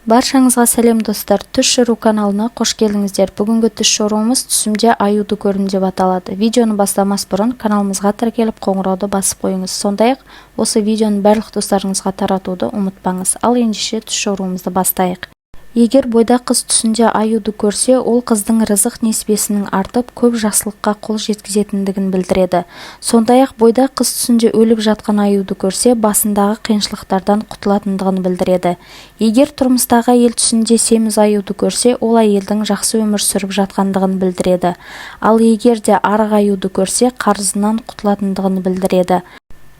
Баршаңызға сәлем достар, Түс Шыру каналына қош келдіңіздер. Бүгінгі түс шоруымыз түсімде аюды көрдім деп аталады. Видеоны бастамас бұрын каналымызға тіркеліп қоңырауды басып қойыңыз. Сондай-ақ осы видеоны барлық достарыңызға таратуды ұмытпаңыз. Ал ендеше түс шоруымызды бастайық. Егер бойда қыз түсінде аюды көрсе, ол қыздың рызық несібесінің артып, көп жақсылыққа қол жеткізетіндігін білдіреді. Сондай-ақ бойда қыз түсінде өліп жатқан аюды көрсе, басындағы қиыншылықтардан құтылатындығын білдіреді. Егер тұрмыстағы әйел түсінде семіз аюды көрсе, ол әйелдің жақсы өмір сүріп жатқандығын білдіреді. Ал егер де арық аюды көрсе, қарызынан құтылатындығын білдіреді.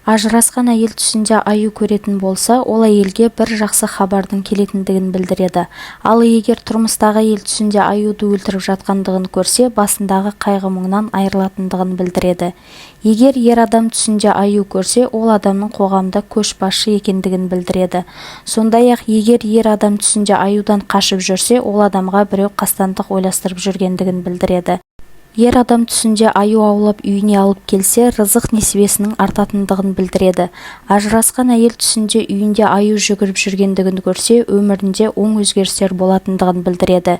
Ажырасқан әйел түсінде аю көретін болса, ол әйелге бір жақсы хабардың келетіндігін білдіреді. Ал егер тұрмыстағы әйел түсінде аюды өлтіріп жатқандығын көрсе, басындағы қайғы-мұңнан айырылатындығын білдіреді. Егер ер адам түсінде аю көрсе, ол адамның қоғамда көшбасшы екендігін білдіреді. Сондай-ақ егер ер адам түсінде аюдан қашып жүрсе, ол адамға біреу қастандық ойластырып жүргендігін білдіреді. Ер адам түсінде аю аулап үйіне алып келсе, рызық несібесінің артатындығын білдіреді. Ажырасқан әйел түсінде үйінде аю жүгіріп жүргендігін көрсе, өмірінде оң өзгерістер болатындығын білдіреді.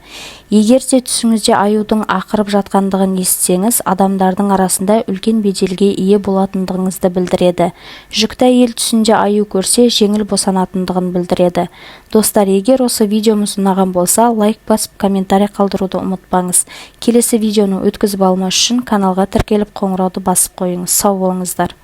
Егер де түсіңізде аюдың ақырып жатқандығын естісеңіз, адамдардың арасында үлкен беделге ие болатындығыңызды білдіреді. Жүкті әйел түсінде аю көрсе, жеңіл босанатындығын білдіреді. Достар, егер осы видеомыз ұнаған болса, лайк басып, комментарий қалдыруды ұмытпаңыз. Келесі видеоны өткізіп алмас үшін каналға тіркеліп қоңырауды басып қойыңыз. Сау болыңыздар.